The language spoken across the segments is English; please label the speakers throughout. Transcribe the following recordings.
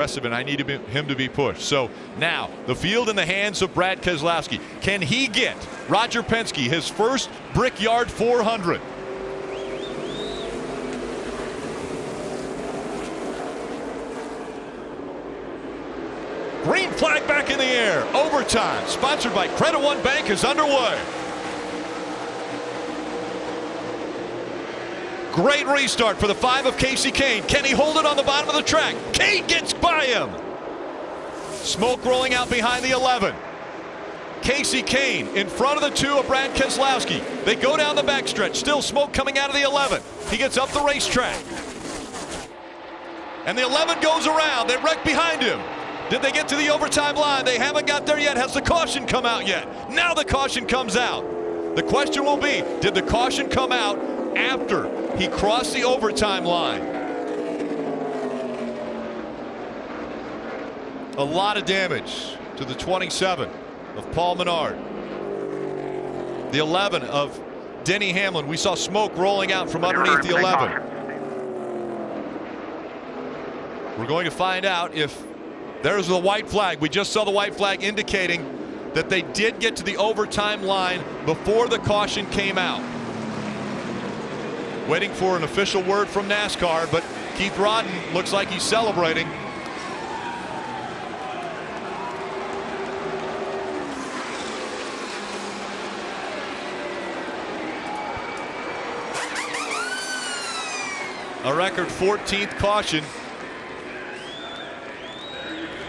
Speaker 1: And I need him to be pushed. So now the field in the hands of Brad Keselowski. Can he get Roger Penske his first Brickyard 400? Green flag back in the air. Overtime, sponsored by Credit One Bank, is underway. Great restart for the 5 of Kasey Kahne. Can he hold it on the bottom of the track? Kahne gets by him. Smoke rolling out behind the 11. Kasey Kahne in front of the 2 of Brad Keselowski. They go down the backstretch. Still smoke coming out of the 11. He gets up the racetrack. And the 11 goes around. They wreck behind him. Did they get to the overtime line? They haven't got there yet. Has the caution come out yet? Now the caution comes out. The question will be, did the caution come out after he crossed the overtime line? A lot of damage to the 27 of Paul Menard. The 11 of Denny Hamlin. We saw smoke rolling out from underneath the 11. We're going to find out if there's the white flag. We just saw the white flag indicating that they did get to the overtime line before the caution came out. Waiting for an official word from NASCAR, but Keith Rodden looks like he's celebrating. A record 14th caution.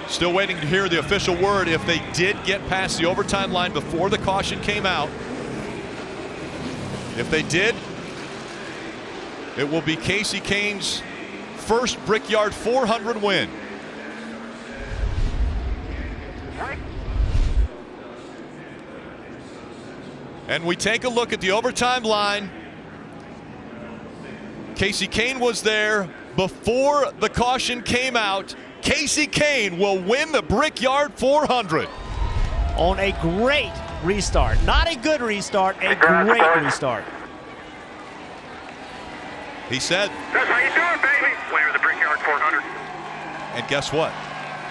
Speaker 1: Still waiting to hear the official word if they did get past the overtime line before the caution came out. If they did, it will be Kasey Kahne's first Brickyard 400 win. And we take a look at the overtime line. Kasey Kahne was there before the caution came out. Kasey Kahne will win the Brickyard 400.
Speaker 2: On a great restart. Not a good restart, a great restart.
Speaker 1: He said,
Speaker 3: "That's how you do it, baby." Winner of the Brickyard 400.
Speaker 1: And guess what?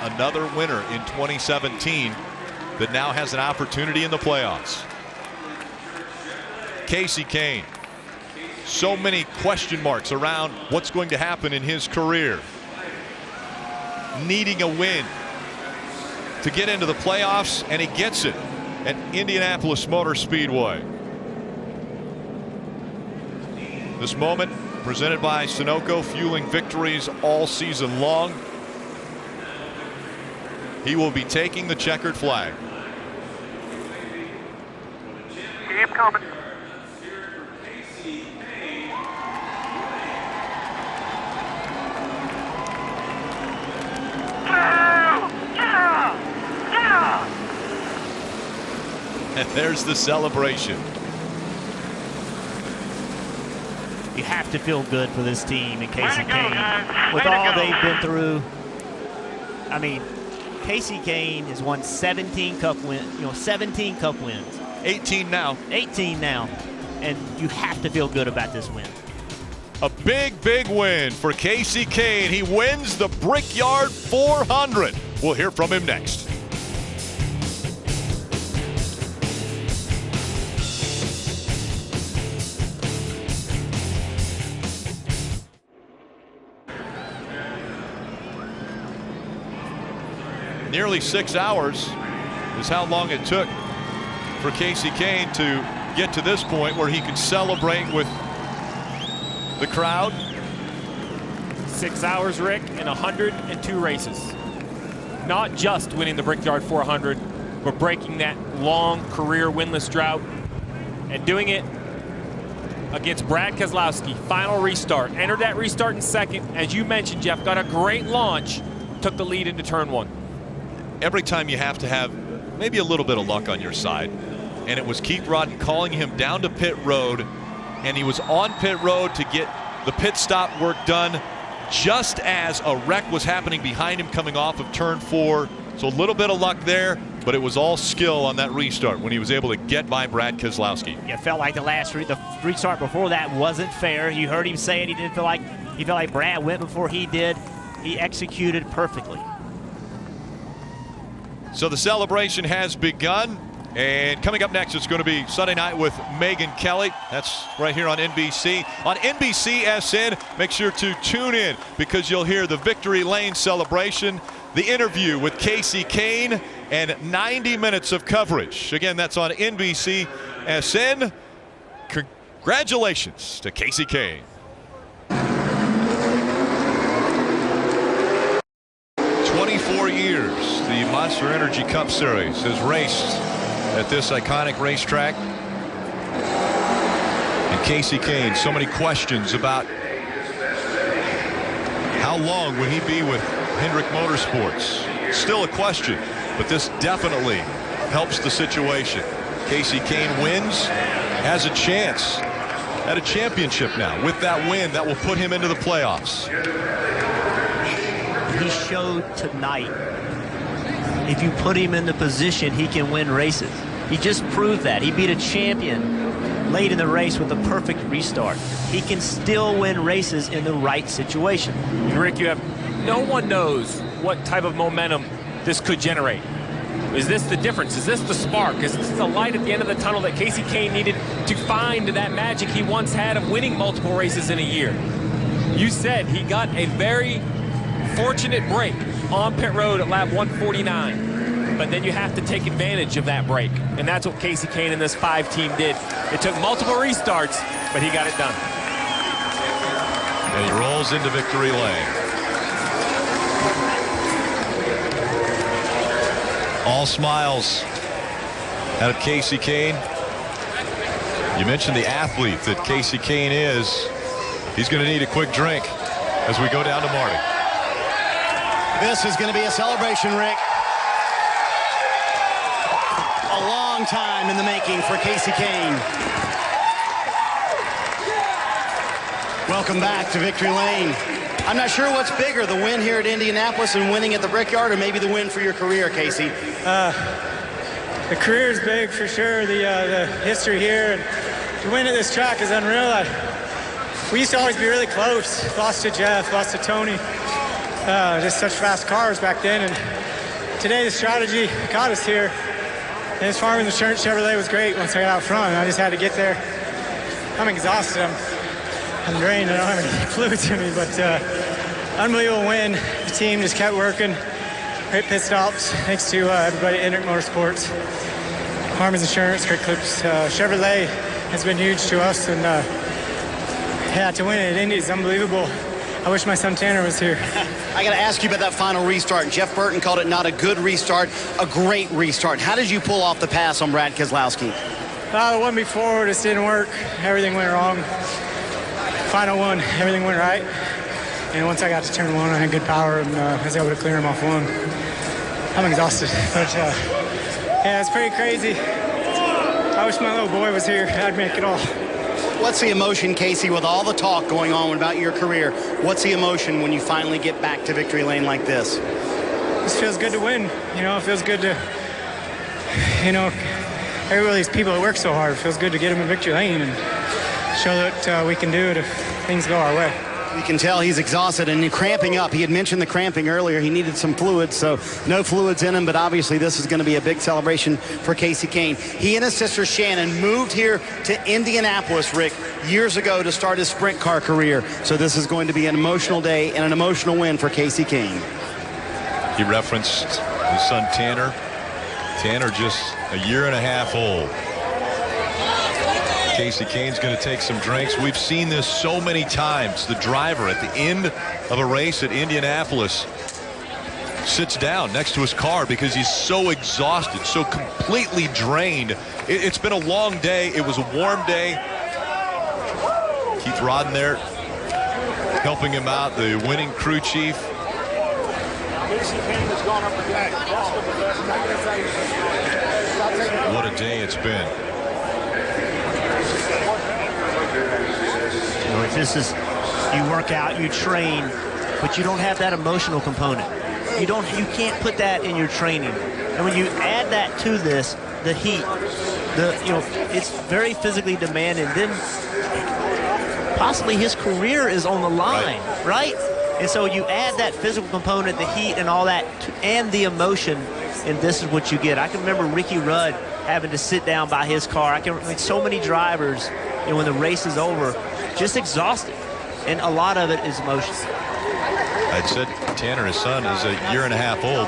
Speaker 1: Another winner in 2017 that now has an opportunity in the playoffs. Kasey Kahne. So many question marks around what's going to happen in his career. Needing a win to get into the playoffs, and he gets it at Indianapolis Motor Speedway. This moment presented by Sunoco, fueling victories all season long. He will be taking the checkered flag.
Speaker 3: Keep coming.
Speaker 1: And there's the celebration.
Speaker 2: You have to feel good for this team and Kasey Kahne. With all they've been through, I mean, Kasey Kahne has won 17 Cup wins, 17 Cup wins.
Speaker 1: 18 now. 18
Speaker 2: now. And you have to feel good about this win.
Speaker 1: A big, big win for Kasey Kahne. He wins the Brickyard 400. We'll hear from him next. Nearly 6 hours is how long it took for Kasey Kahne to get to this point where he could celebrate with the crowd.
Speaker 4: 6 hours, Rick, and 102 races. Not just winning the Brickyard 400, but breaking that long career winless drought and doing it against Brad Keselowski. Final restart. Entered that restart in second. As you mentioned, Jeff, got a great launch. Took the lead into turn one.
Speaker 1: Every time you have to have maybe a little bit of luck on your side. And it was Keith Rodden calling him down to pit road. And he was on pit road to get the pit stop work done just as a wreck was happening behind him coming off of turn 4. So a little bit of luck there, but it was all skill on that restart when he was able to get by Brad Keselowski.
Speaker 2: Yeah, it felt like the restart before that wasn't fair. You heard him say it. He felt like Brad went before he did. He executed perfectly.
Speaker 1: So the celebration has begun. And coming up next, it's going to be Sunday Night with Megan Kelly. That's right here on NBC. On NBCSN, make sure to tune in because you'll hear the Victory Lane celebration, the interview with Kasey Kahne, and 90 minutes of coverage. Again, that's on NBCSN. Congratulations to Kasey Kahne. 24 years, the Monster Energy Cup Series has raced at this iconic racetrack. And Kasey Kahne, so many questions about how long will he be with Hendrick Motorsports. Still a question, but this definitely helps the situation. Kasey Kahne wins, has a chance at a championship now. With that win, that will put him into the playoffs.
Speaker 2: He showed tonight, if you put him in the position, he can win races. He just proved that. He beat a champion late in the race with a perfect restart. He can still win races in the right situation.
Speaker 4: Rick, no one knows what type of momentum this could generate. Is this the difference? Is this the spark? Is this the light at the end of the tunnel that Kasey Kahne needed to find that magic he once had of winning multiple races in a year? You said he got a very fortunate break on pit road at lap 149, but then you have to take advantage of that break, and that's what Kasey Kahne and this 5 team did. It took multiple restarts, but he got it done.
Speaker 1: And he rolls into victory lane. All smiles out of Kasey Kahne. You mentioned the athlete that Kasey Kahne is. He's going to need a quick drink as we go down to Marty.
Speaker 5: This is going to be a celebration, Rick. A long time in the making for Kasey Kahne. Welcome back to Victory Lane. I'm not sure what's bigger, the win here at Indianapolis and winning at the Wreckyard, or maybe the win for your career, Kasey.
Speaker 6: The career is big for sure. The history here and to win at this track is unreal. We used to always be really close. Lost to Jeff, lost to Tony. Just such fast cars back then, and today the strategy got us here. And this Farmers Insurance Chevrolet was great once I got out front. I just had to get there. I'm exhausted. I'm drained. I don't have any fluids in me, but unbelievable win. The team just kept working. Great pit stops. Thanks to everybody at Hendrick Motorsports, Farmers Insurance, Quick Clips, Chevrolet has been huge to us, and yeah, to win at Indy is unbelievable. I wish my son Tanner was here.
Speaker 5: I got to ask you about that final restart. Jeff Burton called it not a good restart, a great restart. How did you pull off the pass on Brad Keselowski?
Speaker 6: The one before just didn't work. Everything went wrong. Final one, everything went right. And once I got to turn 1, I had good power and was able to clear him off 1. I'm exhausted, but yeah, it's pretty crazy. I wish my little boy was here. I'd make it all.
Speaker 5: What's the emotion, Kasey, with all the talk going on about your career? What's the emotion when you finally get back to victory lane like this?
Speaker 6: It feels good to win. You know, it feels good to, you know, everybody, these people that work so hard, it feels good to get them in victory lane and show that we can do it if things go our way.
Speaker 5: You can tell he's exhausted and cramping up. He had mentioned the cramping earlier. He needed some fluids, so no fluids in him, but obviously this is going to be a big celebration for Kasey Kahne. He and his sister Shannon moved here to Indianapolis, Rick, years ago to start his sprint car career. So this is going to be an emotional day and an emotional win for Kasey Kahne.
Speaker 1: He referenced his son Tanner. Tanner just a year and a half old. Kasey Kahne's going to take some drinks. We've seen this so many times. The driver at the end of a race at Indianapolis sits down next to his car because he's so exhausted, so completely drained. It's been a long day. It was a warm day. Keith Rodden there helping him out, the winning crew chief. What a day it's been.
Speaker 2: This is, you work out, you train, but you don't have that emotional component. You can't put that in your training. And when you add that to this, the heat, it's very physically demanding. Then possibly his career is on the line, right? And so you add that physical component, the heat and all that, and the emotion. and this is what you get. I can remember Ricky Rudd having to sit down by his car. I mean, so many drivers, when the race is over, just exhausted, and a lot of it is emotion.
Speaker 1: I'd said Tanner, his son, is a year and a half old.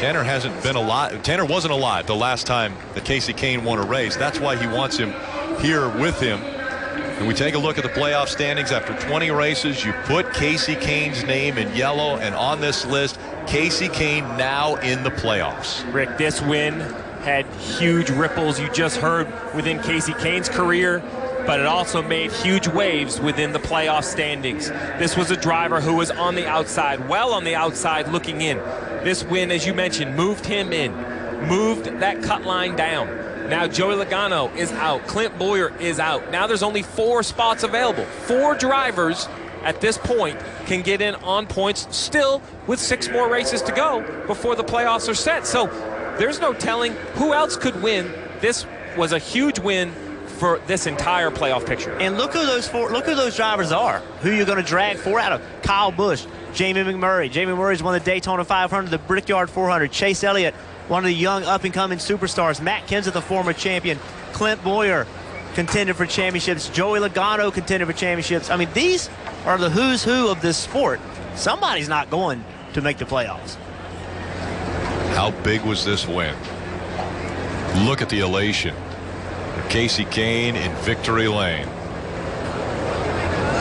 Speaker 1: Tanner hasn't been alive. Tanner wasn't alive the last time that Kasey Kahne won a race. That's why he wants him here with him. And we take a look at the playoff standings after 20 races. You put Kasey Kahne's name in yellow, and on this list, Kasey Kahne now in the playoffs.
Speaker 4: Rick, this win had huge ripples, you just heard, within Kasey Kahne's career, but it also made huge waves within the playoff standings. This was a driver who was on the outside, well on the outside looking in. This win, as you mentioned, moved him in, moved that cut line down. Now Joey Logano is out. Clint Bowyer is out. Now there's only 4 spots available. 4 drivers at this point can get in on points, still with 6 more races to go before the playoffs are set. So there's no telling who else could win. This was a huge win for this entire playoff picture.
Speaker 2: And look who those drivers are. Who you're going to drag 4 out of. Kyle Busch, Jamie McMurray. Jamie Murray's won the Daytona 500, the Brickyard 400. Chase Elliott, one of the young up-and-coming superstars. Matt Kenseth, the former champion. Clint Bowyer, contender for championships. Joey Logano, contender for championships. I mean, these are the who's who of this sport. Somebody's not going to make the playoffs.
Speaker 1: How big was this win? Look at the elation. Kasey Kahne in victory lane.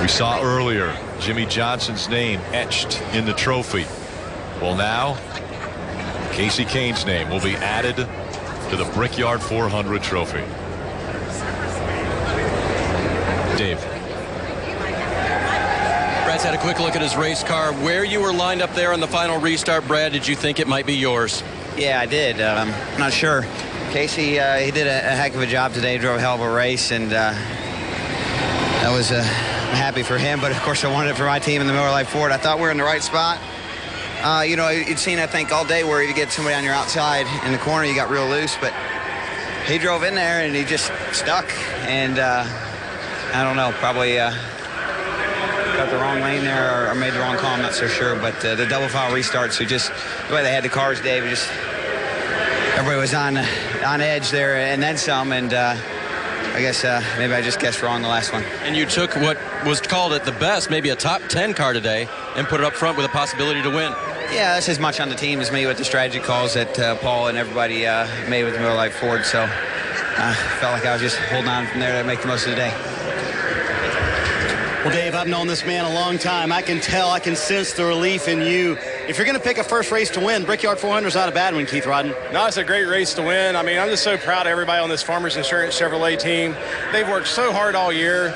Speaker 1: We saw earlier Jimmy Johnson's name etched in the trophy. Well, now Kasey Kahne's name will be added to the Brickyard 400 trophy. Dave.
Speaker 7: Brad's had a quick look at his race car. Where you were lined up there on the final restart, Brad, did you think it might be yours?
Speaker 5: Yeah, I did. I'm not sure. Kasey, he did a heck of a job today, drove a hell of a race, and I was happy for him, but of course I wanted it for my team in the Miller Lite Ford. I thought we were in the right spot. You'd seen, I think, all day where you get somebody on your outside in the corner, you got real loose, but he drove in there and he just stuck, and I don't know, probably got the wrong lane there or made the wrong call, I'm not so sure, but the double file restarts, so just the way they had the cars, Dave, just everybody was on edge there and then some, and I guess maybe I just guessed wrong the last one.
Speaker 7: And you took what was called at the best, maybe a top 10 car today, and put it up front with a possibility to win.
Speaker 5: Yeah, that's as much on the team as me with the strategy calls that Paul and everybody made with the Miller Lite Ford, so I felt like I was just holding on from there to make the most of the day. Well, Dave, I've known this man a long time. I can tell, I can sense the relief in you. If you're going to pick a first race to win, Brickyard 400 is not a bad one, Keith Rodden.
Speaker 8: No, it's a great race to win. I mean, I'm just so proud of everybody on this Farmers Insurance Chevrolet team. They've worked so hard all year.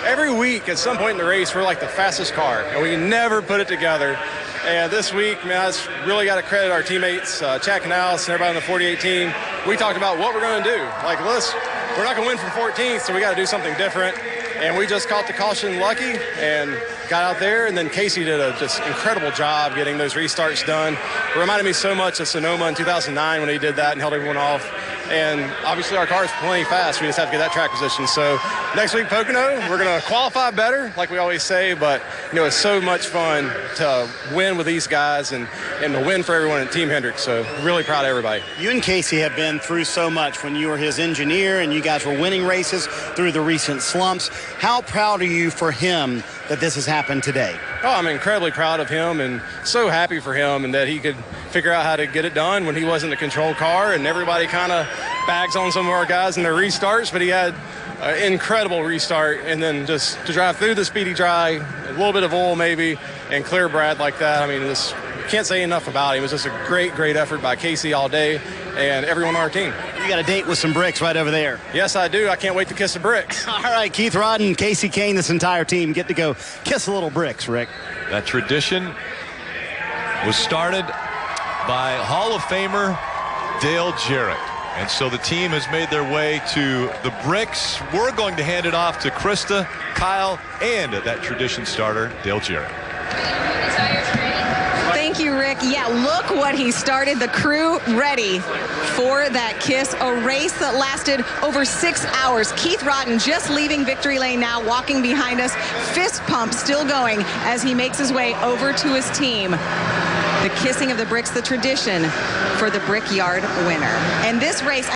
Speaker 8: Every week, at some point in the race, we're like the fastest car, and we never put it together. And this week, man, I just really got to credit our teammates, Chad Canales and everybody on the 48 team. We talked about what we're going to do. Like, we're not going to win from 14th, so we got to do something different. And we just caught the caution lucky and got out there. And then Kasey did a just incredible job getting those restarts done. It reminded me so much of Sonoma in 2009 when he did that and held everyone off. And obviously our car is plenty fast. We just have to get that track position. So next week, Pocono, we're going to qualify better, like we always say. But, it's so much fun to win with these guys and to win for everyone at Team Hendrick. So really proud of everybody.
Speaker 5: You and Kasey have been through so much when you were his engineer and you guys were winning races through the recent slumps. How proud are you for him that this has happened today?
Speaker 8: Oh, I'm incredibly proud of him and so happy for him and that he could figure out how to get it done when he wasn't the control car, and everybody kind of bags on some of our guys in their restarts, but he had an incredible restart, and then just to drive through the speedy dry, a little bit of oil maybe, and clear Brad like that. I mean, can't say enough about him. It was just a great, great effort by Kasey all day and everyone on our team.
Speaker 5: You got a date with some bricks right over there.
Speaker 8: Yes, I do. I can't wait to kiss the bricks.
Speaker 5: All right, Keith Rodden, Kasey Kahne, this entire team get to go kiss a little bricks, Rick.
Speaker 1: That tradition was started by Hall of Famer Dale Jarrett. And so the team has made their way to the bricks. We're going to hand it off to Krista, Kyle, and that tradition starter, Dale Jarrett.
Speaker 9: Thank you, Rick. Yeah, look what he started. The crew ready for that kiss. A race that lasted over 6 hours. Keith Rodden just leaving victory lane now, walking behind us. Fist pump still going as he makes his way over to his team. the kissing of the bricks, the tradition for the Brickyard winner. And this race,